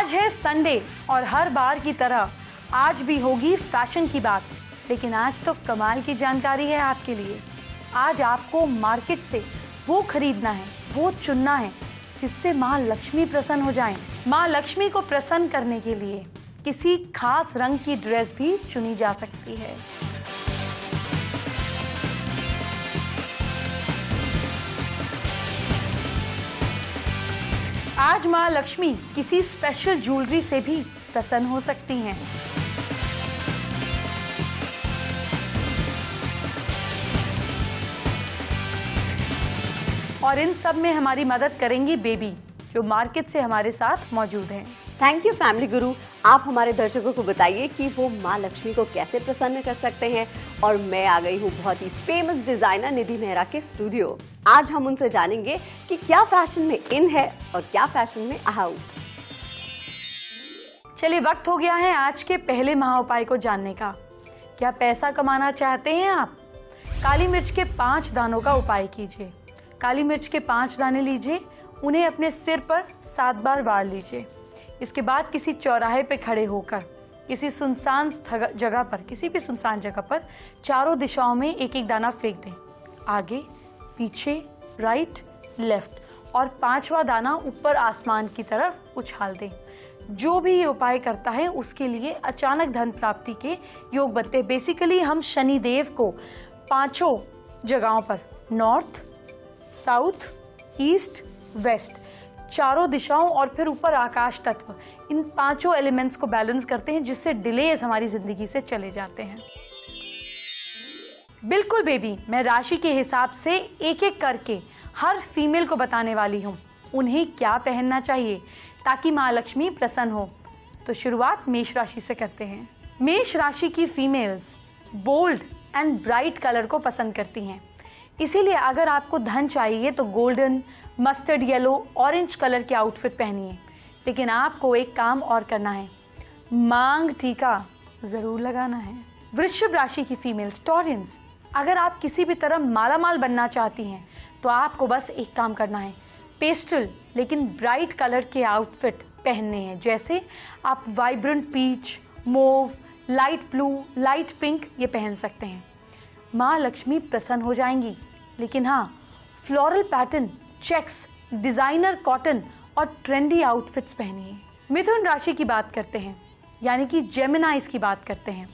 आज है संडे और हर बार की तरह आज भी होगी फैशन की बात, लेकिन आज तो कमाल की जानकारी है आपके लिए। आज आपको मार्केट से वो खरीदना है, वो चुनना है जिससे माँ लक्ष्मी प्रसन्न हो जाएं। माँ लक्ष्मी को प्रसन्न करने के लिए किसी खास रंग की ड्रेस भी चुनी जा सकती है। आज माँ लक्ष्मी किसी स्पेशल ज्वेलरी से भी प्रसन्न हो सकती हैं। और इन सब में हमारी मदद करेंगी बेबी, जो मार्केट से हमारे साथ मौजूद हैं। थैंक यू फैमिली गुरु। आप हमारे दर्शकों को बताइए कि वो माँ लक्ष्मी को कैसे प्रसन्न कर सकते हैं। और मैं आ गई हूँ बहुत ही फेमस डिजाइनर निधि मेहरा के स्टूडियो। आज हम उनसे जानेंगे कि क्या फैशन में इन है और क्या फैशन में आउट। चलिए, वक्त हो गया है आज के पहले महाउपाय को जानने का। क्या पैसा कमाना चाहते हैं आप? काली मिर्च के 5 दानों का उपाय कीजिए। काली मिर्च के 5 दाने लीजिए, उन्हें अपने सिर पर 7 बार वार लीजिए। इसके बाद किसी चौराहे पे खड़े होकर किसी सुनसान जगह पर, किसी भी सुनसान जगह पर चारों दिशाओं में एक एक दाना फेंक दें। आगे, पीछे, राइट, लेफ्ट, और 5वां दाना ऊपर आसमान की तरफ उछाल दें। जो भी ये उपाय करता है उसके लिए अचानक धन प्राप्ति के योग बनते हैं। बेसिकली हम शनि देव को 5 जगहों पर, नॉर्थ, साउथ, ईस्ट, वेस्ट, चारों दिशाओं और फिर ऊपर आकाश तत्व, इन 5 एलिमेंट्स को बैलेंस करते हैं, जिससे डिलेज हमारी जिंदगी से चले जाते हैं। बिल्कुल बेबी, मैं राशि के हिसाब से एक एक करके हर फीमेल को बताने वाली हूँ उन्हें क्या पहनना चाहिए ताकि माँ लक्ष्मी प्रसन्न हो। तो शुरुआत मेष राशि से करते हैं। मेष राशि की females bold and bright colour को पसंद करती हैं, इसीलिए अगर आपको धन चाहिए तो golden, mustard yellow, orange colour के आउटफिट पहनिए। लेकिन आपको एक काम और करना है, मांग टीका जरूर लगाना है। वृषभ राशि की फीमेल्स टॉरेंस, अगर आप किसी भी तरह मालामाल बनना चाहती हैं तो आपको बस एक काम करना है, पेस्टल लेकिन ब्राइट कलर के आउटफिट पहनने हैं। जैसे आप vibrant peach, mauve, light blue, light pink ये पहन सकते हैं। माँ लक्ष्मी प्रसन्न हो जाएंगी। लेकिन हाँ, floral pattern, checks, designer cotton और ट्रेंडी आउटफिट्स पहनिए। मिथुन राशि की बात करते हैं, यानी कि जेमिनाइज की बात करते हैं।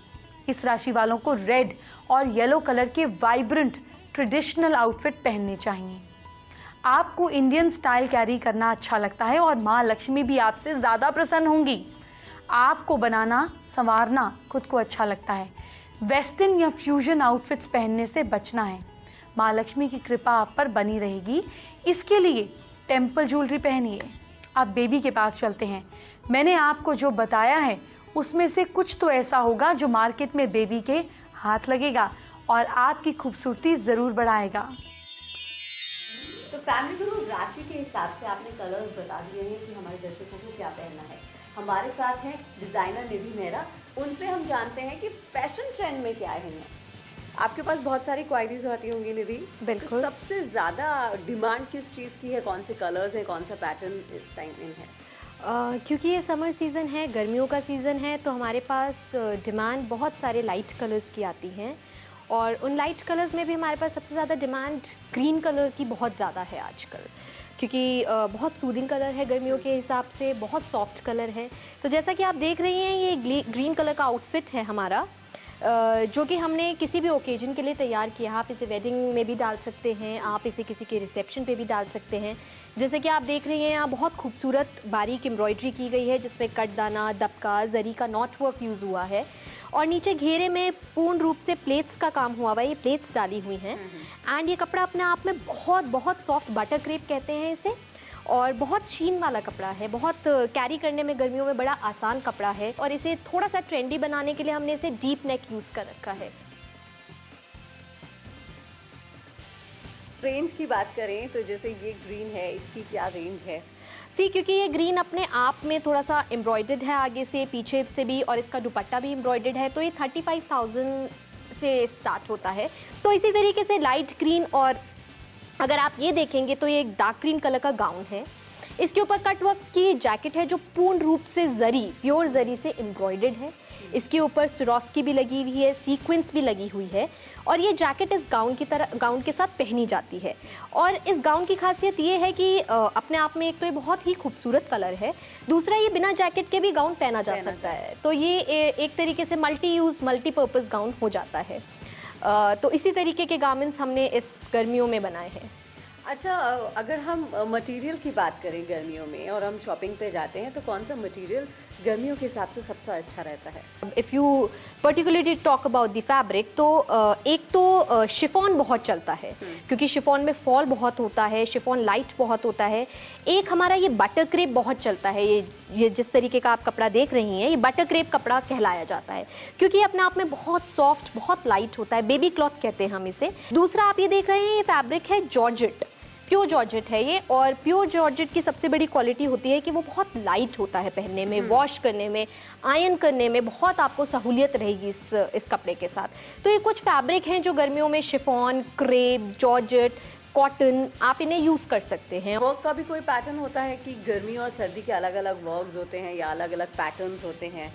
इस राशि वालों को रेड और येलो कलर के वाइब्रेंट ट्रेडिशनल आउटफिट पहनने चाहिए। आपको इंडियन स्टाइल कैरी करना अच्छा लगता है और माँ लक्ष्मी भी आपसे ज़्यादा प्रसन्न होंगी। आपको बनाना संवारना खुद को अच्छा लगता है। वेस्टर्न या फ्यूजन आउटफिट्स पहनने से बचना है। माँ लक्ष्मी की कृपा आप पर बनी रहेगी। इसके लिए टेम्पल ज्वेलरी पहनिए। आप बेबी के पास चलते हैं। मैंने आपको जो बताया है उसमें से कुछ तो ऐसा होगा जो मार्केट में बेबी के हाथ लगेगा और आपकी खूबसूरती ज़रूर बढ़ाएगा। तो फैमिली गुरु, राशि के हिसाब से आपने कलर्स बता दिए हैं कि हमारे दर्शकों को क्या पहनना है। हमारे साथ हैं डिज़ाइनर निधि मेहरा। उनसे हम जानते हैं कि फैशन ट्रेंड में क्या है। आपके पास बहुत सारी क्वालिटीज होती होंगी निधि। बिल्कुल। तो सबसे ज़्यादा डिमांड किस चीज़ की है? कौन से कलर्स है, कौन सा पैटर्न इस टाइम में है? क्योंकि ये समर सीज़न है, गर्मियों का सीज़न है, तो हमारे पास डिमांड बहुत सारे लाइट कलर्स की आती हैं। और उन लाइट कलर्स में भी हमारे पास सबसे ज़्यादा डिमांड ग्रीन कलर की बहुत ज़्यादा है आजकल, क्योंकि बहुत सूदिंग कलर है गर्मियों के हिसाब से, बहुत सॉफ्ट कलर है। तो जैसा कि आप देख रही हैं, ये ग्रीन कलर का आउटफिट है हमारा, जो कि हमने किसी भी ओकेजन के लिए तैयार किया। आप इसे वेडिंग में भी डाल सकते हैं, आप इसे किसी के रिसेप्शन पे भी डाल सकते हैं। जैसे कि आप देख रही हैं, यहाँ बहुत खूबसूरत बारीक एम्ब्रॉयडरी की गई है, जिसमें कटदाना, दबका, जरी का नॉट वर्क यूज़ हुआ है और नीचे घेरे में पूर्ण रूप से प्लेट्स का काम हुआ हुआ है। ये प्लेट्स डाली हुई हैं एंड ये कपड़ा अपने आप में बहुत बहुत सॉफ्ट, बटर क्रेप कहते हैं इसे, और बहुत शीन वाला कपड़ा है। बहुत कैरी करने में गर्मियों में बड़ा आसान कपड़ा है और इसे थोड़ा सा ट्रेंडी बनाने के लिए हमने इसे डीप नेक यूज़ कर रखा है। रेंज की बात करें तो जैसे ये ग्रीन है, इसकी क्या रेंज है? क्योंकि ये ग्रीन अपने आप में थोड़ा सा एम्ब्रॉयडर्ड है, आगे से पीछे से भी, और इसका दुपट्टा भी एम्ब्रॉयडर्ड है, तो ये 35,000 से स्टार्ट होता है। तो इसी तरीके से लाइट ग्रीन, और अगर आप ये देखेंगे तो ये एक डार्क ग्रीन कलर का गाउन है। इसके ऊपर कट वर्क की जैकेट है जो पूर्ण रूप से प्योर जरी से एम्ब्रॉयडर्ड है। इसके ऊपर सिरोस्की भी लगी हुई है, सीक्वेंस भी लगी हुई है और ये जैकेट इस गाउन के साथ पहनी जाती है। और इस गाउन की खासियत ये है कि अपने आप में एक तो ये बहुत ही खूबसूरत कलर है, दूसरा ये बिना जैकेट के भी गाउन पहना जा सकता है। तो ये एक तरीके से मल्टीपर्पज़ गाउन हो जाता है। तो इसी तरीके के गारमेंट्स हमने इस गर्मियों में बनाए हैं। अच्छा, अगर हम मटेरियल की बात करें गर्मियों में और हम शॉपिंग पे जाते हैं तो कौन सा मटेरियल गर्मियों के हिसाब से सबसे अच्छा रहता है? If you particularly talk about the fabric तो एक तो शिफॉन बहुत चलता है क्योंकि शिफॉन में फॉल बहुत होता है, शिफॉन लाइट बहुत होता है। एक हमारा ये बटर क्रेप बहुत चलता है। ये जिस तरीके का आप कपड़ा देख रही हैं ये बटर क्रेप कपड़ा कहलाया जाता है क्योंकि अपने आप में बहुत सॉफ्ट, बहुत लाइट होता है। बेबी क्लॉथ कहते हैं हम इसे। दूसरा आप ये देख रहे हैं ये फैब्रिक है जॉर्जेट, प्योर जॉर्जेट है ये। और प्योर जॉर्जेट की सबसे बड़ी क्वालिटी होती है कि वो बहुत लाइट होता है पहनने में, वॉश करने में, आयरन करने में बहुत आपको सहूलियत रहेगी इस कपड़े के साथ। तो ये कुछ फैब्रिक हैं जो गर्मियों में शिफॉन, क्रेप, जॉर्जेट, कॉटन आप इन्हें यूज़ कर सकते हैं। वर्क का भी कोई पैटर्न होता है कि गर्मी और सर्दी के अलग अलग वर्क्स होते हैं या अलग अलग पैटर्न्स होते हैं?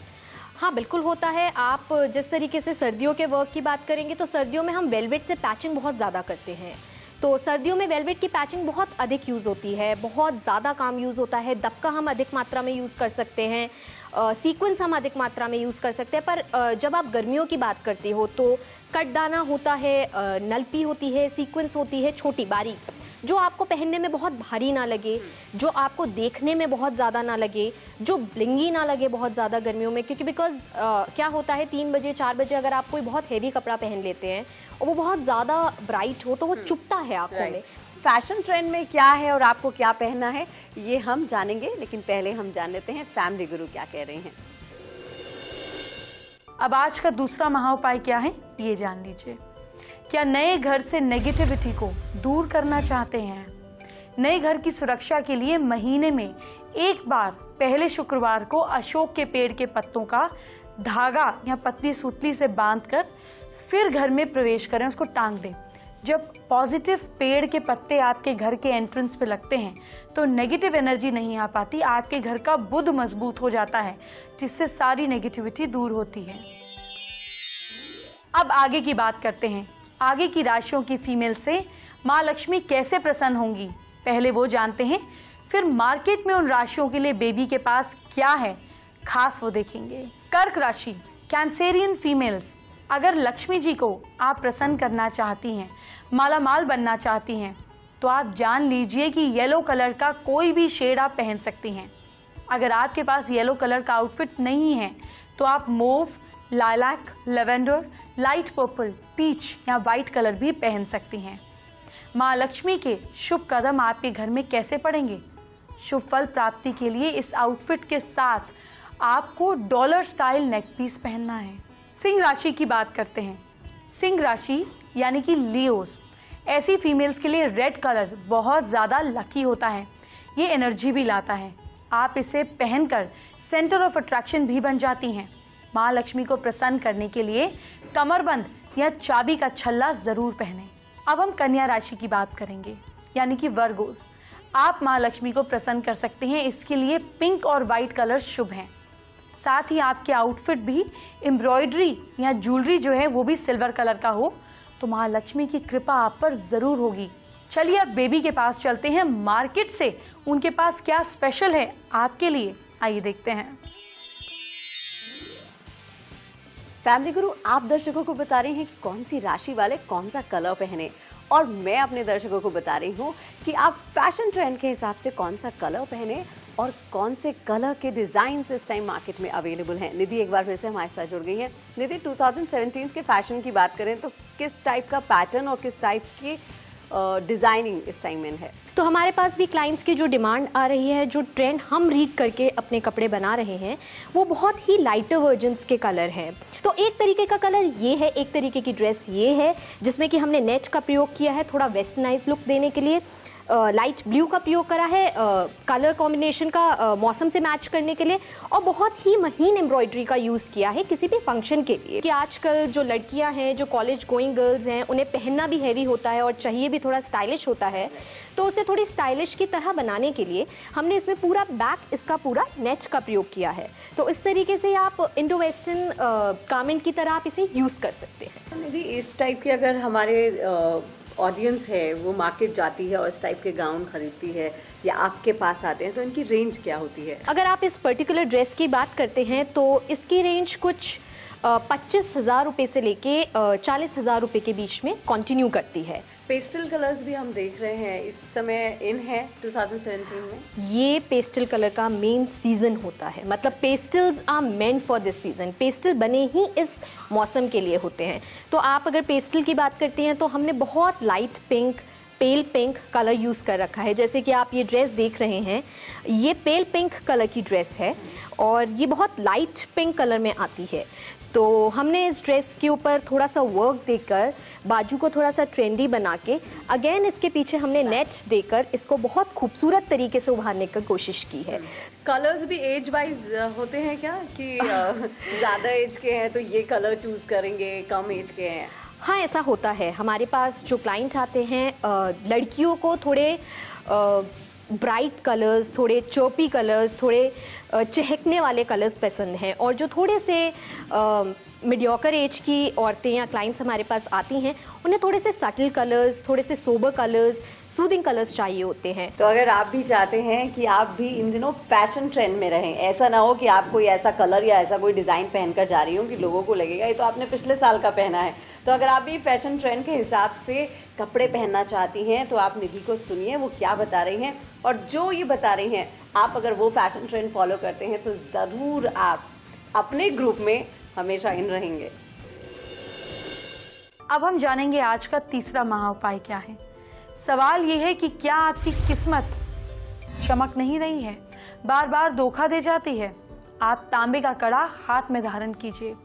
हाँ बिल्कुल होता है। आप जिस तरीके से सर्दियों के वर्क की बात करेंगे तो सर्दियों में हम वेलवेट से पैचिंग बहुत ज़्यादा करते हैं। तो सर्दियों में वेलवेट की पैचिंग बहुत अधिक यूज़ होती है, बहुत ज़्यादा काम यूज़ होता है। दबका हम अधिक मात्रा में यूज़ कर सकते हैं, सीक्वेंस हम अधिक मात्रा में यूज़ कर सकते हैं। पर जब आप गर्मियों की बात करते हो तो कटदाना होता है, नलपी होती है, सीक्वेंस होती है छोटी बारीक, जो आपको पहनने में बहुत भारी ना लगे, जो आपको देखने में बहुत ज़्यादा ना लगे, जो ब्लिंगी ना लगे बहुत ज़्यादा गर्मियों में। क्योंकि बिकॉज क्या होता है 3 बजे 4 बजे अगर आप कोई बहुत हेवी कपड़ा पहन लेते हैं और वो बहुत ज़्यादा ब्राइट हो तो वो चुभता है आँखों में। फैशन ट्रेंड में क्या है और आपको क्या पहनना है ये हम जानेंगे, लेकिन पहले हम जान लेते हैं फैमिली गुरु क्या कह रहे हैं। अब आज का दूसरा महाउपाय क्या है ये जान लीजिए। क्या नए घर से नेगेटिविटी को दूर करना चाहते हैं? नए घर की सुरक्षा के लिए महीने में एक बार पहले शुक्रवार को अशोक के पेड़ के पत्तों का धागा या पतली सूतली से बांधकर फिर घर में प्रवेश करें, उसको टांग दें। जब पॉजिटिव पेड़ के पत्ते आपके घर के एंट्रेंस पे लगते हैं तो नेगेटिव एनर्जी नहीं आ पाती, आपके घर का बुध मजबूत हो जाता है जिससे सारी नेगेटिविटी दूर होती है। अब आगे की बात करते हैं। आगे की राशियों की फीमेल से माँ लक्ष्मी कैसे प्रसन्न होंगी पहले वो जानते हैं, फिर मार्केट में उन राशियों के लिए बेबी के पास क्या है खास वो देखेंगे। कर्क राशि, कैंसेरियन फीमेल्स, अगर लक्ष्मी जी को आप प्रसन्न करना चाहती हैं, मालामाल बनना चाहती हैं तो आप जान लीजिए कि येलो कलर का कोई भी शेड आप पहन सकती हैं। अगर आपके पास येलो कलर का आउटफिट नहीं है तो आप mauve, lilac, lavender, light purple, peach या वाइट कलर भी पहन सकती हैं। माँ लक्ष्मी के शुभ कदम आपके घर में कैसे पड़ेंगे? शुभ फल प्राप्ति के लिए इस आउटफिट के साथ आपको डॉलर स्टाइल नेक पीस पहनना है। सिंह राशि की बात करते हैं। सिंह राशि यानी कि लियोज, ऐसी फीमेल्स के लिए रेड कलर बहुत ज़्यादा लकी होता है, ये एनर्जी भी लाता है। आप इसे पहनकर सेंटर ऑफ अट्रैक्शन भी बन जाती हैं। माँ लक्ष्मी को प्रसन्न करने के लिए कमरबंद या चाबी का छल्ला ज़रूर पहनें। अब हम कन्या राशि की बात करेंगे यानी कि वर्गोज। आप माँ लक्ष्मी को प्रसन्न कर सकते हैं, इसके लिए पिंक और वाइट कलर शुभ हैं। साथ ही आपके आउटफिट भी एम्ब्रॉयडरी या ज्वेलरी जो है वो भी सिल्वर कलर का हो तो माँ लक्ष्मी की कृपा आप पर ज़रूर होगी। चलिए अब बेबी के पास चलते हैं, मार्केट से उनके पास क्या स्पेशल है आपके लिए, आइए देखते हैं। फैमिली गुरु, आप दर्शकों को बता रही हैं कि कौन सी राशि वाले कौन सा कलर पहने और मैं अपने दर्शकों को बता रही हूँ कि आप फैशन ट्रेंड के हिसाब से कौन सा कलर पहने और कौन से कलर के डिज़ाइन इस टाइम मार्केट में अवेलेबल हैं। निधि एक बार फिर से हमारे साथ जुड़ गई हैं। निधि, 2017 के फैशन की बात करें तो किस टाइप का पैटर्न और किस टाइप की डिज़ाइनिंग इस टाइम में है? तो हमारे पास भी क्लाइंट्स की जो डिमांड आ रही है, जो ट्रेंड हम रीड करके अपने कपड़े बना रहे हैं, वो बहुत ही लाइटर वर्जन्स के कलर हैं। तो एक तरीके का कलर ये है, एक तरीके की ड्रेस ये है जिसमें कि हमने नेट का प्रयोग किया है थोड़ा वेस्टर्नाइज लुक देने के लिए। लाइट ब्लू का प्रयोग करा है कलर कॉम्बिनेशन का मौसम से मैच करने के लिए, और बहुत ही महीन एम्ब्रॉयडरी का यूज़ किया है किसी भी फंक्शन के लिए। कि आजकल जो लड़कियां हैं, जो कॉलेज गोइंग गर्ल्स हैं, उन्हें पहनना भी हैवी होता है और चाहिए भी थोड़ा स्टाइलिश होता है, तो उसे थोड़ी स्टाइलिश की तरह बनाने के लिए हमने इसमें पूरा बैक इसका पूरा नेट का प्रयोग किया है। तो इस तरीके से आप इंडो वेस्टर्न गारमेंट की तरह आप इसे यूज़ कर सकते हैं। निधि, इस टाइप के अगर हमारे ऑडियंस है वो मार्केट जाती है और इस टाइप के गाउन खरीदती है या आपके पास आते हैं, तो इनकी रेंज क्या होती है? अगर आप इस पर्टिकुलर ड्रेस की बात करते हैं तो इसकी रेंज कुछ 25,000 रुपये से लेके 40,000 रुपये के बीच में कंटिन्यू करती है। पेस्टल कलर्स भी हम देख रहे हैं इस समय इन है 2017 में। ये पेस्टल कलर का मेन सीजन होता है, मतलब pastels are meant for this season. Pastel बने ही इस मौसम के लिए होते हैं। तो आप अगर पेस्टल की बात करते हैं तो हमने बहुत लाइट पिंक, पेल पिंक कलर यूज़ कर रखा है। जैसे कि आप ये ड्रेस देख रहे हैं, ये पेल पिंक कलर की ड्रेस है और ये बहुत लाइट पिंक कलर में आती है। तो हमने इस ड्रेस के ऊपर थोड़ा सा वर्क देकर, बाजू को थोड़ा सा ट्रेंडी बना के, अगेन इसके पीछे हमने नेट्स देकर इसको बहुत खूबसूरत तरीके से उभारने की कोशिश की है। कलर्स भी एज वाइज होते हैं क्या, कि ज़्यादा एज के हैं तो ये कलर चूज़ करेंगे, कम एज के हैं? हाँ, ऐसा होता है। हमारे पास जो क्लाइंट आते हैं, लड़कियों को थोड़े ब्राइट कलर्स, थोड़े चर्पी कलर्स, थोड़े चहकने वाले कलर्स पसंद हैं, और जो थोड़े से मीडियोकर एज की औरतें या क्लाइंट्स हमारे पास आती हैं, उन्हें थोड़े से सटल कलर्स, थोड़े से सोबर कलर्स, सूदिंग कलर्स चाहिए होते हैं। तो अगर आप भी चाहते हैं कि आप भी इन दिनों फैशन ट्रेंड में रहें, ऐसा ना हो कि आप कोई ऐसा कलर या ऐसा कोई डिज़ाइन पहनकर जा रही हो कि लोगों को लगेगा ये तो आपने पिछले साल का पहना है। तो अगर आप भी फैशन ट्रेंड के हिसाब से कपड़े पहनना चाहती हैं तो आप निधि को सुनिए वो क्या बता रही हैं, और जो ये बता रही हैं आप अगर वो फैशन ट्रेंड फॉलो करते हैं तो ज़रूर आप अपने ग्रुप में हमेशा इन रहेंगे। अब हम जानेंगे आज का तीसरा महा उपाय क्या है। सवाल ये है कि क्या आपकी किस्मत चमक नहीं रही है, बार बार धोखा दे जाती है? आप तांबे का कड़ा हाथ में धारण कीजिए,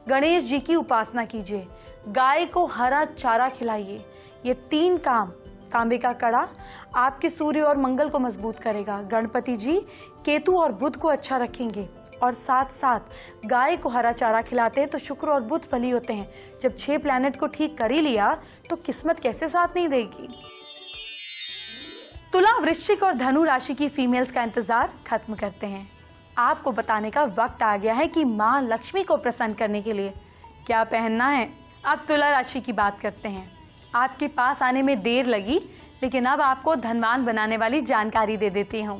गणेश जी की उपासना कीजिए, गाय को हरा चारा खिलाइए। ये 3 काम, तांबे का कड़ा आपके सूर्य और मंगल को मजबूत करेगा, गणपति जी केतु और बुध को अच्छा रखेंगे, और साथ साथ गाय को हरा चारा खिलाते हैं तो शुक्र और बुध फली होते हैं। जब 6 प्लैनेट को ठीक कर ही लिया तो किस्मत कैसे साथ नहीं देगी। तुला, वृश्चिक और धनु राशि की फीमेल्स का इंतजार खत्म करते हैं। आपको बताने का वक्त आ गया है कि माँ लक्ष्मी को प्रसन्न करने के लिए क्या पहनना है। अब तुला राशि की बात करते हैं। आपके पास आने में देर लगी, लेकिन अब आपको धनवान बनाने वाली जानकारी दे देती हूँ।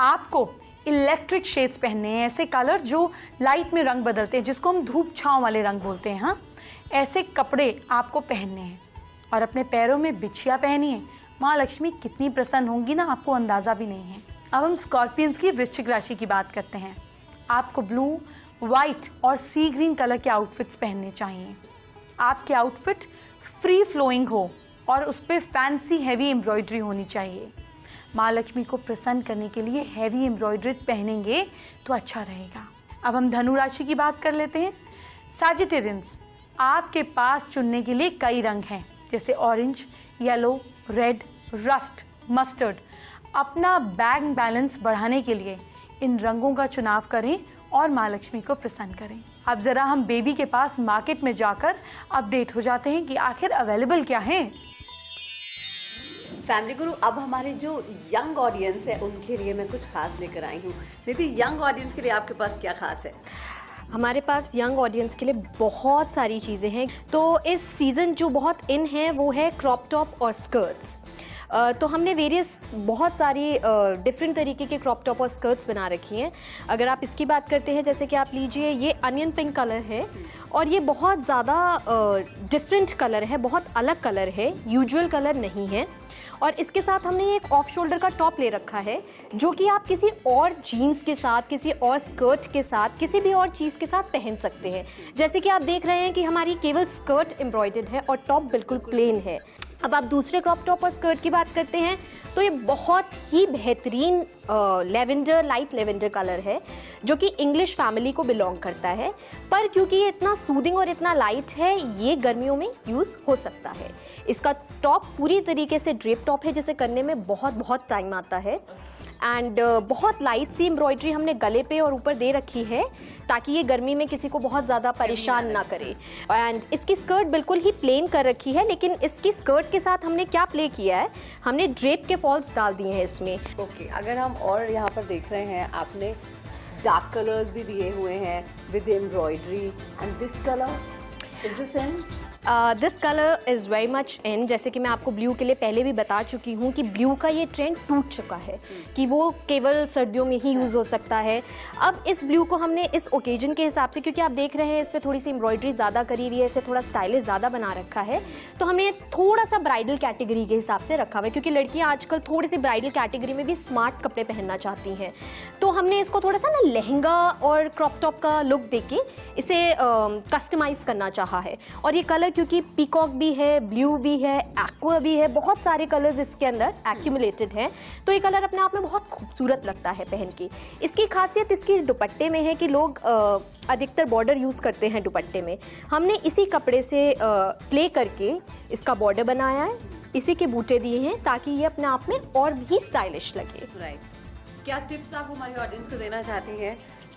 आपको इलेक्ट्रिक शेड्स पहनने हैं, ऐसे कलर जो लाइट में रंग बदलते हैं, जिसको हम धूप छांव वाले रंग बोलते हैं। हाँ, ऐसे कपड़े आपको पहनने हैं और अपने पैरों में बिछिया पहनी है। माँ लक्ष्मी कितनी प्रसन्न होंगी ना, आपको अंदाज़ा भी नहीं है। अब हम स्कॉर्पियंस की वृश्चिक राशि की बात करते हैं। आपको ब्लू, वाइट और सी ग्रीन कलर के आउटफिट्स पहनने चाहिए। आपके आउटफिट फ्री फ्लोइंग हो और उस पर फैंसी हैवी एम्ब्रॉयडरी होनी चाहिए। माँ लक्ष्मी को प्रसन्न करने के लिए हैवी एम्ब्रॉयडरी पहनेंगे तो अच्छा रहेगा। अब हम धनु राशि की बात कर लेते हैं। सैजिटेरियंस, आपके पास चुनने के लिए कई रंग हैं, जैसे orange, yellow, red, rust, mustard. अपना बैंक बैलेंस बढ़ाने के लिए इन रंगों का चुनाव करें और माँ लक्ष्मी को प्रसन्न करें। अब ज़रा हम बेबी के पास मार्केट में जाकर अपडेट हो जाते हैं कि आखिर अवेलेबल क्या है। फैमिली गुरु, अब हमारे जो यंग ऑडियंस है उनके लिए मैं कुछ खास लेकर आई हूँ। निधि, यंग ऑडियंस के लिए आपके पास क्या खास है? हमारे पास यंग ऑडियंस के लिए बहुत सारी चीज़ें हैं। तो इस सीज़न जो बहुत इन है वो है क्रॉप टॉप और स्कर्ट्स। तो हमने बहुत सारी डिफरेंट तरीके के क्रॉप टॉप और स्कर्ट्स बना रखी हैं। अगर आप इसकी बात करते हैं, जैसे कि आप लीजिए, ये अनियन पिंक कलर है और ये बहुत ज़्यादा डिफरेंट कलर है, बहुत अलग कलर है, यूजुअल कलर नहीं है। और इसके साथ हमने एक ऑफ शोल्डर का टॉप ले रखा है, जो कि आप किसी और जीन्स के साथ, किसी और स्कर्ट के साथ, किसी भी और चीज़ के साथ पहन सकते हैं। जैसे कि आप देख रहे हैं कि हमारी केवल स्कर्ट एम्ब्रॉयडर्ड है और टॉप बिल्कुल प्लेन है। अब आप दूसरे क्रॉप टॉप और स्कर्ट की बात करते हैं तो ये बहुत ही बेहतरीन लेवेंडर, लाइट लेवेंडर कलर है जो कि इंग्लिश फैमिली को बिलोंग करता है, पर क्योंकि ये इतना सूदिंग और इतना लाइट है, ये गर्मियों में यूज़ हो सकता है। इसका टॉप पूरी तरीके से ड्रेप टॉप है, जिसे करने में बहुत टाइम आता है। एंड बहुत लाइट सी एम्ब्रॉयडरी हमने गले पे और ऊपर दे रखी है ताकि ये गर्मी में किसी को बहुत ज़्यादा परेशान ना करे। एंड इसकी स्कर्ट बिल्कुल ही प्लेन कर रखी है, लेकिन इसकी स्कर्ट के साथ हमने क्या प्ले किया है, हमने ड्रेप के फॉल्स डाल दिए हैं इसमें। ओके, अगर हम और यहाँ पर देख रहे हैं, आपने डार्क कलर्स भी दिए हुए हैं with embroidery, and this colour is this in? This colour is very much in. जैसे कि मैं आपको ब्लू के लिए पहले भी बता चुकी हूँ कि ब्लू का ये ट्रेंड टूट चुका है कि वो केवल सर्दियों में ही यूज़ हो सकता है। अब इस ब्लू को हमने इस ओकेजन के हिसाब से, क्योंकि आप देख रहे हैं इस पर थोड़ी सी एम्ब्रॉयडरी ज़्यादा करी हुई है, इसे थोड़ा स्टाइलिश ज़्यादा बना रखा है, तो हमने थोड़ा सा ब्राइडल कैटेगरी के हिसाब से रखा हुआ है, क्योंकि लड़कियाँ आजकल थोड़ी सी ब्राइडल कैटेगरी में भी स्मार्ट कपड़े पहनना चाहती हैं। तो हमने इसको थोड़ा सा ना लहंगा और क्रॉप टॉप का लुक देके इसे कस्टमाइज़ करना चाहा है। और ये कलर क्योंकि पीकॉक भी है, ब्लू भी है, एक्वा भी है, बहुत सारे कलर्स इसके अंदर एक्यूमुलेटेड हैं, तो ये कलर अपने आप में बहुत खूबसूरत लगता है पहन के। इसकी खासियत इसकी दुपट्टे में है कि लोग अधिकतर बॉर्डर यूज़ करते हैं दुपट्टे में। हमने इसी कपड़े से प्ले करके इसका बॉर्डर बनाया है, इसी के बूटे दिए हैं ताकि ये अपने आप में और भी स्टाइलिश लगे। राइट, क्या टिप्स आप हमारी ऑडियंस को देना चाहती हैं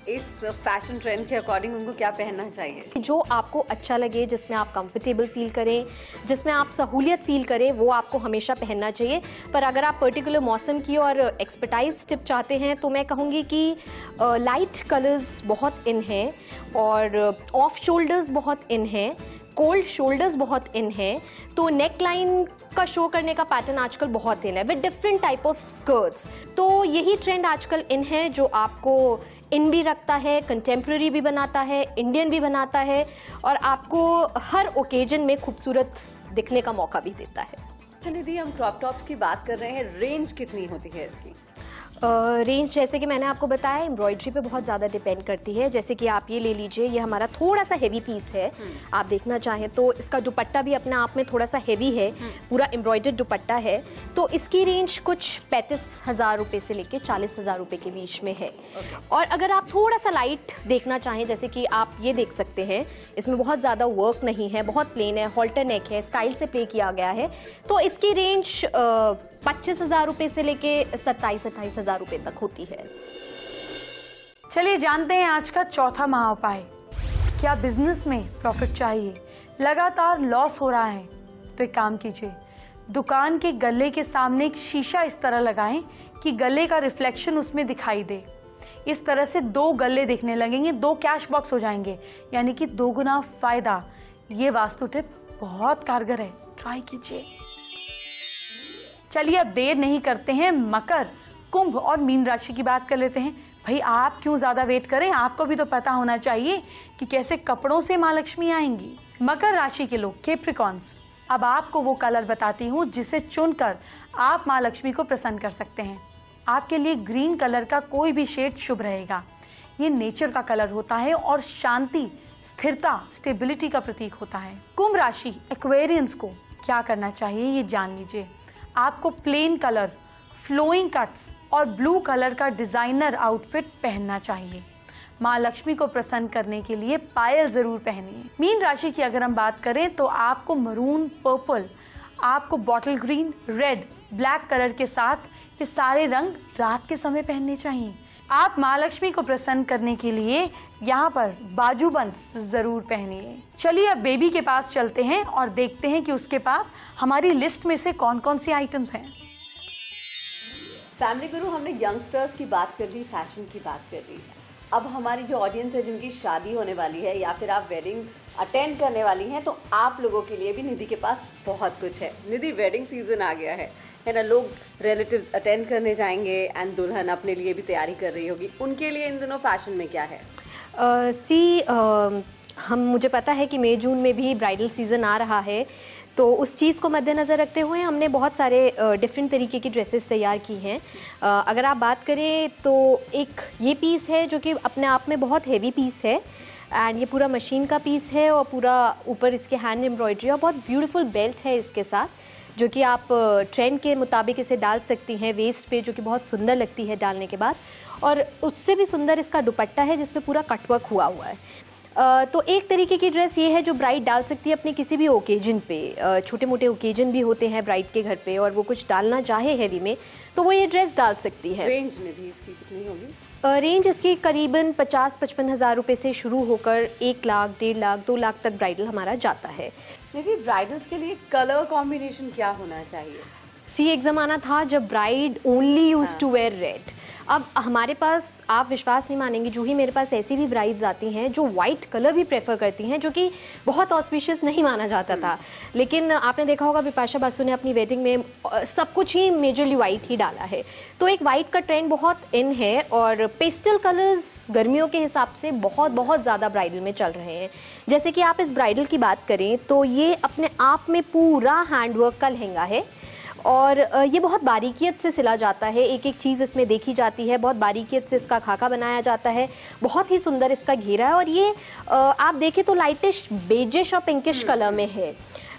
इस फैशन ट्रेंड के अकॉर्डिंग, उनको क्या पहनना चाहिए? जो आपको अच्छा लगे, जिसमें आप कंफर्टेबल फील करें, जिसमें आप सहूलियत फील करें, वो आपको हमेशा पहनना चाहिए। पर अगर आप पर्टिकुलर मौसम की और एक्सपर्टाइज टिप चाहते हैं तो मैं कहूँगी कि लाइट कलर्स बहुत इन हैं और ऑफ शोल्डर्स बहुत इन हैं, कोल्ड शोल्डर्स बहुत इन हैं, तो नेक लाइन का शो करने का पैटर्न आजकल बहुत इन है with different type of skirts. तो यही ट्रेंड आजकल इन है जो आपको इन भी रखता है, कंटेम्प्रेरी भी बनाता है, इंडियन भी बनाता है और आपको हर ओकेजन में खूबसूरत दिखने का मौका भी देता है। निधि, हम क्रॉप टॉप्स की बात कर रहे हैं, रेंज कितनी होती है इसकी? रेंज जैसे कि मैंने आपको बताया एम्ब्रॉयडरी पे बहुत ज़्यादा डिपेंड करती है। जैसे कि आप ये ले लीजिए, ये हमारा थोड़ा सा हेवी पीस है, आप देखना चाहें तो इसका दुपट्टा भी अपने आप में थोड़ा सा हेवी है, पूरा एम्ब्रॉयडर्ड दुपट्टा है, तो इसकी रेंज कुछ 35,000 रुपये से लेके 40,000 रुपये के बीच में है। और अगर आप थोड़ा सा लाइट देखना चाहें, जैसे कि आप ये देख सकते हैं, इसमें बहुत ज़्यादा वर्क नहीं है, बहुत प्लेन है, हॉल्टर नेक है, स्टाइल से प्ले किया गया है, तो इसकी रेंज 25,000 रुपये से लेके 27-28,000 रुपये तक होती है। चलिए जानते हैं आज का चौथा महाउपाय। क्या बिजनेस में प्रॉफिट चाहिए, लगातार लॉस हो रहा है, तो एक काम कीजिए, दुकान के गल्ले के सामने एक शीशा इस तरह लगाएं कि गले का रिफ्लेक्शन उसमें दिखाई दे। इस तरह से 2 गल्ले दिखने लगेंगे, 2 कैश बॉक्स हो जाएंगे, यानी कि 2 गुना फायदा। ये वास्तु टिप बहुत कारगर है, ट्राई कीजिए। चलिए अब देर नहीं करते हैं, मकर, कुंभ और मीन राशि की बात कर लेते हैं। भाई आप क्यों ज़्यादा वेट करें, आपको भी तो पता होना चाहिए कि कैसे कपड़ों से माँ लक्ष्मी आएंगी। मकर राशि के लोग, कैप्रिकॉन्स, अब आपको वो कलर बताती हूँ जिसे चुनकर आप माँ लक्ष्मी को प्रसन्न कर सकते हैं। आपके लिए ग्रीन कलर का कोई भी शेड शुभ रहेगा। ये नेचर का कलर होता है और शांति, स्थिरता, स्टेबिलिटी का प्रतीक होता है। कुंभ राशि एक्वेरियंस को क्या करना चाहिए ये जान लीजिए। आपको प्लेन कलर, फ्लोइंग कट्स और ब्लू कलर का डिजाइनर आउटफिट पहनना चाहिए। माँ लक्ष्मी को प्रसन्न करने के लिए पायल जरूर पहनिए। मीन राशि की अगर हम बात करें तो आपको मरून, पर्पल, आपको bottle green, red, black colour के साथ ये सारे रंग रात के समय पहनने चाहिए। आप माँ लक्ष्मी को प्रसन्न करने के लिए यहाँ पर बाजूबंद जरूर पहनिए। चलिए अब बेबी के पास चलते हैं और देखते हैं कि उसके पास हमारी लिस्ट में से कौन कौन सी आइटम्स हैं। फैमिली गुरु, हमने यंगस्टर्स की बात कर ली, फैशन की बात कर ली, अब हमारी जो ऑडियंस है जिनकी शादी होने वाली है या फिर आप वेडिंग अटेंड करने वाली हैं, तो आप लोगों के लिए भी निधि के पास बहुत कुछ है। निधि, वेडिंग सीजन आ गया है ना, लोग रिलेटिव्स अटेंड करने जाएंगे एंड दुल्हन अपने लिए भी तैयारी कर रही होगी, उनके लिए इन दिनों फैशन में क्या है? मुझे पता है कि मई जून में भी ब्राइडल सीज़न आ रहा है, तो उस चीज़ को मद्देनज़र रखते हुए हमने बहुत सारे डिफरेंट तरीके की ड्रेसेस तैयार की हैं। अगर आप बात करें तो एक ये पीस है जो कि अपने आप में बहुत हेवी पीस है एंड ये पूरा मशीन का पीस है और पूरा ऊपर इसके हैंड एम्ब्रॉयडरी और बहुत ब्यूटीफुल बेल्ट है इसके साथ, जो कि आप ट्रेंड के मुताबिक इसे डाल सकती हैं वेस्ट पे, जो कि बहुत सुंदर लगती है डालने के बाद। और उससे भी सुंदर इसका दुपट्टा है जिसमें पूरा कटवर्क हुआ हुआ है। तो एक तरीके की ड्रेस ये है जो ब्राइड डाल सकती है अपने किसी भी ओकेजन पे। छोटे मोटे ओकेजन भी होते हैं ब्राइड के घर पे और वो कुछ डालना चाहे हैवी में तो वो ये ड्रेस डाल सकती है। रेंज निधि इसकी कितनी होगी? रेंज इसकी करीबन 50-55 हज़ार रुपये से शुरू होकर 1 लाख, 1.5 लाख, 2 लाख तक ब्राइडल हमारा जाता है। निधि, ब्राइडल्स के लिए कलर कॉम्बिनेशन क्या होना चाहिए? एक ज़माना था जब bride only use to wear red. अब हमारे पास, आप विश्वास नहीं मानेंगे, जो ही मेरे पास ऐसी भी ब्राइड्स आती हैं जो वाइट कलर भी प्रेफर करती हैं, जो कि बहुत ऑस्पिशियस नहीं माना जाता था। लेकिन आपने देखा होगा बिपाशा बासु ने अपनी वेडिंग में सब कुछ ही मेजरली वाइट ही डाला है। तो एक वाइट का ट्रेंड बहुत इन है और पेस्टल कलर्स गर्मियों के हिसाब से बहुत ज़्यादा ब्राइडल में चल रहे हैं। जैसे कि आप इस ब्राइडल की बात करें तो ये अपने आप में पूरा हैंडवर्क का लहंगा है और ये बहुत बारीकियत से सिला जाता है, एक एक चीज़ इसमें देखी जाती है, बहुत बारीकियत से इसका खाका बनाया जाता है, बहुत ही सुंदर इसका घेरा है। और ये आप देखें तो लाइटिश बेजिश और पिंकिश कलर में है,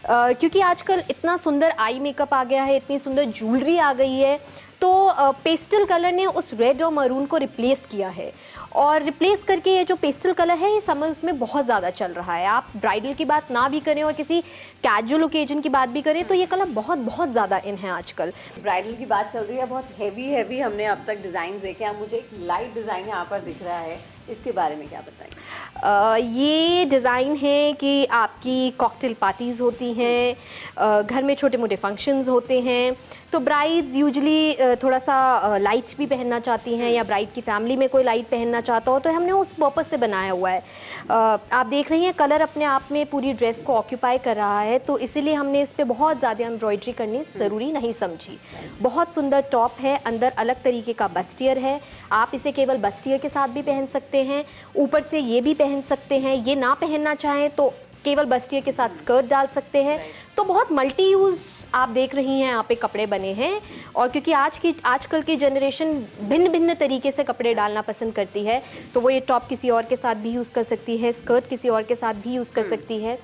क्योंकि आजकल इतना सुंदर आई मेकअप आ गया है, इतनी सुंदर ज्वेलरी आ गई है, तो पेस्टल कलर ने उस रेड और मरून को रिप्लेस किया है। और रिप्लेस करके ये जो पेस्टल कलर है ये समर्स में बहुत ज़्यादा चल रहा है। आप ब्राइडल की बात ना भी करें और किसी कैजुअल ओकेजन की बात भी करें तो ये कलर बहुत ज़्यादा इन है आजकल। ब्राइडल की बात चल रही है, बहुत हैवी हमने अब तक डिज़ाइन देखे हैं। मुझे एक लाइट डिज़ाइन यहाँ पर दिख रहा है, इसके बारे में क्या बताएंगे? ये डिज़ाइन है कि आपकी कॉकटेल पार्टीज़ होती हैं, घर में छोटे मोटे फंक्शंस होते हैं, तो ब्राइड्स यूजुअली थोड़ा सा लाइट भी पहनना चाहती हैं या ब्राइड की फैमिली में कोई लाइट पहनना चाहता हो, तो हमने उस पर्पस से बनाया हुआ है। आप देख रही हैं कलर अपने आप में पूरी ड्रेस को ऑक्यूपाई कर रहा है, तो इसीलिए हमने इस पर बहुत ज़्यादा एम्ब्रॉयडरी करनी ज़रूरी नहीं समझी। बहुत सुंदर टॉप है, अंदर अलग तरीके का बस्टियर है, आप इसे केवल बस्टियर के साथ भी पहन सकते हैं, ऊपर से ये भी पहन सकते हैं, ये ना पहनना चाहें तो केवल बस्टियर के साथ स्कर्ट डाल सकते हैं। तो बहुत मल्टी यूज़ आप देख रही हैं यहाँ पे कपड़े बने हैं। और क्योंकि आजकल की जनरेशन भिन्न भिन्न तरीके से कपड़े डालना पसंद करती है, तो वो ये टॉप किसी और के साथ भी यूज़ कर सकती है, स्कर्ट किसी और के साथ भी यूज़ कर सकती है।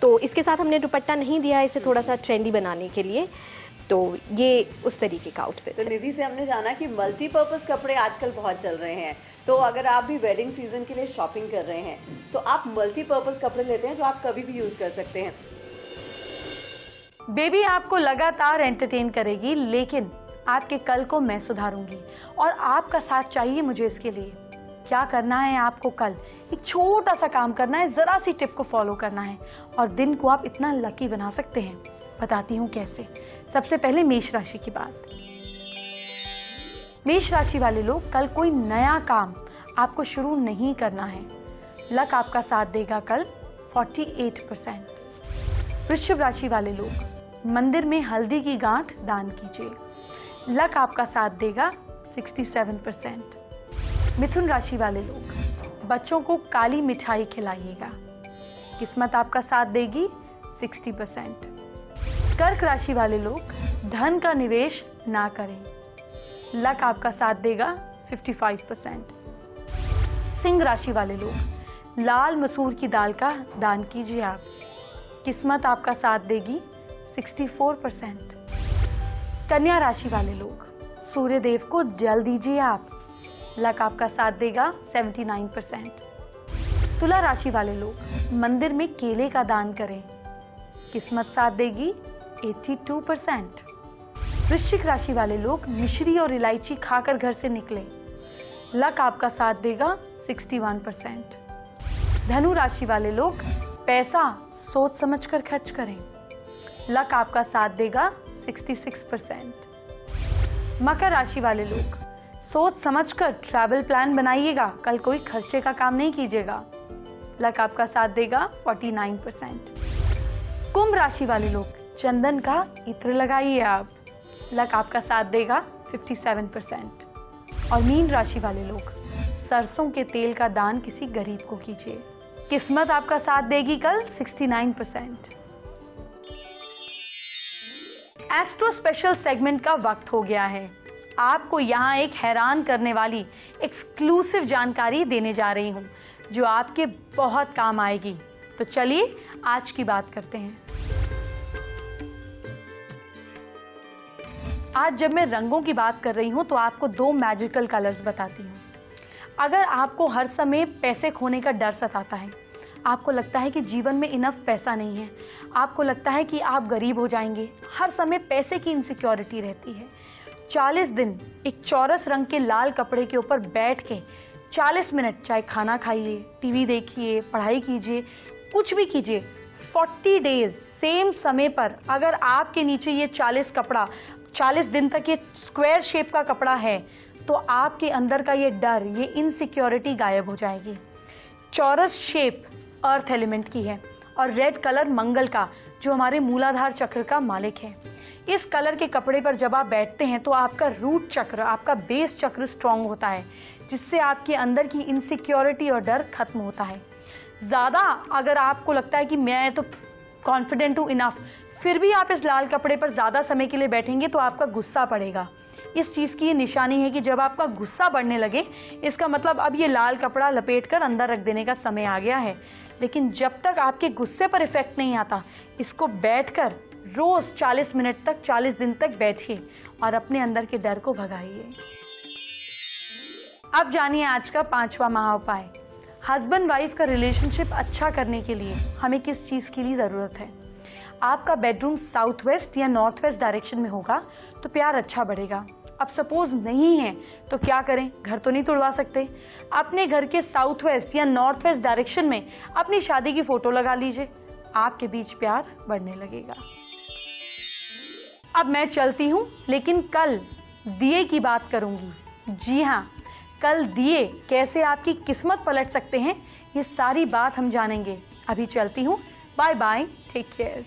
तो इसके साथ हमने दुपट्टा नहीं दिया है इसे थोड़ा सा ट्रेंडी बनाने के लिए, तो ये उस तरीके का आउटफिट। तो निधि से हमने जाना कि मल्टीपर्पज़ कपड़े आजकल बहुत चल रहे हैं, तो अगर आप भी वेडिंग सीजन के लिए शॉपिंग कर रहे हैं तो आप मल्टीपर्पज़ कपड़े लेते हैं जो आप कभी भी यूज़ कर सकते हैं। बेबी आपको लगातार एंटरटेन करेगी, लेकिन आपके कल को मैं सुधारूंगी और आपका साथ चाहिए मुझे इसके लिए। क्या करना है आपको? कल एक छोटा सा काम करना है, ज़रा सी टिप को फॉलो करना है और दिन को आप इतना लकी बना सकते हैं। बताती हूँ कैसे। सबसे पहले मेष राशि की बात। मेष राशि वाले लोग, कल कोई नया काम आपको शुरू नहीं करना है। लक आपका साथ देगा कल 48%। वृश्चिक राशि वाले लोग, मंदिर में हल्दी की गांठ दान कीजिए। लक आपका साथ देगा 67%। मिथुन राशि वाले लोग, बच्चों को काली मिठाई खिलाइएगा। किस्मत आपका साथ देगी 60%। कर्क राशि वाले लोग, धन का निवेश ना करें। लक आपका साथ देगा 55%। सिंह राशि वाले लोग, लाल मसूर की दाल का दान कीजिए आप। किस्मत आपका साथ देगी 64%। कन्या राशि वाले लोग, सूर्य देव को जल दीजिए आप। लक आपका साथ देगा 79%। तुला राशि वाले लोग, मंदिर में केले का दान करें। किस्मत साथ देगी 82%। वृश्चिक राशि वाले लोग, मिश्री और इलायची खाकर घर से निकले। लक आपका साथ देगा 61%। धनु राशि वाले लोग, पैसा सोच समझकर खर्च करें। लक आपका साथ देगा 66%। मकर राशि वाले लोग, सोच समझकर ट्रैवल प्लान बनाइएगा, कल कोई खर्चे का काम नहीं कीजिएगा। लक आपका साथ देगा 49%। कुंभ राशि वाले लोग, चंदन का इत्र लगाइए आप। लक आपका साथ देगा 57%। और मीन राशि वाले लोग, सरसों के तेल का दान किसी गरीब को कीजिए। किस्मत आपका साथ देगी कल 69%। एस्ट्रो स्पेशल सेगमेंट का वक्त हो गया है। आपको यहाँ एक हैरान करने वाली एक्सक्लूसिव जानकारी देने जा रही हूँ जो आपके बहुत काम आएगी। तो चलिए आज की बात करते हैं। आज जब मैं रंगों की बात कर रही हूँ तो आपको 2 मैजिकल कलर्स बताती हूँ। अगर आपको हर समय पैसे खोने का डर सताता है, आपको लगता है कि जीवन में इनफ पैसा नहीं है, आपको लगता है कि आप गरीब हो जाएंगे, हर समय पैसे की इनसिक्योरिटी रहती है, 40 दिन एक चौरस रंग के लाल कपड़े के ऊपर बैठ के 40 मिनट चाहे खाना खाइए, टीवी देखिए, पढ़ाई कीजिए, कुछ भी कीजिए, 40 डेज सेम समय पर अगर आपके नीचे ये 40 दिन तक ये स्क्वायर शेप का कपड़ा है तो आपके अंदर का ये डर, ये इनसिक्योरिटी गायब हो जाएगी। चौरस शेप अर्थ एलिमेंट की है और रेड कलर मंगल का, जो हमारे मूलाधार चक्र का मालिक है। इस कलर के कपड़े पर जब आप बैठते हैं तो आपका रूट चक्र, आपका बेस चक्र स्ट्रांग होता है, जिससे आपके अंदर की इनसिक्योरिटी और डर खत्म होता है। ज़्यादा अगर आपको लगता है कि मैं तो कॉन्फिडेंट हूँ इनफ, फिर भी आप इस लाल कपड़े पर ज़्यादा समय के लिए बैठेंगे तो आपका गुस्सा बढ़ेगा। इस चीज़ की ये निशानी है कि जब आपका गुस्सा बढ़ने लगे, इसका मतलब अब ये लाल कपड़ा लपेट कर अंदर रख देने का समय आ गया है। लेकिन जब तक आपके गुस्से पर इफेक्ट नहीं आता, इसको बैठकर रोज़ 40 मिनट तक, 40 दिन तक बैठिए और अपने अंदर के डर को भगाइए। अब जानिए आज का 5वां महाउपाय। हस्बैंड वाइफ का रिलेशनशिप अच्छा करने के लिए हमें किस चीज़ की ज़रूरत है। आपका बेडरूम साउथ वेस्ट या नॉर्थ वेस्ट डायरेक्शन में होगा तो प्यार अच्छा बढ़ेगा। अब सपोज नहीं है तो क्या करें, घर तो नहीं तुड़वा सकते। अपने घर के साउथ वेस्ट या नॉर्थ वेस्ट डायरेक्शन में अपनी शादी की फोटो लगा लीजिए, आपके बीच प्यार बढ़ने लगेगा। अब मैं चलती हूँ, लेकिन कल दिए की बात करूंगी। जी हाँ, कल दिए कैसे आपकी किस्मत पलट सकते हैं, ये सारी बात हम जानेंगे। अभी चलती हूँ, बाय बाय, टेक केयर।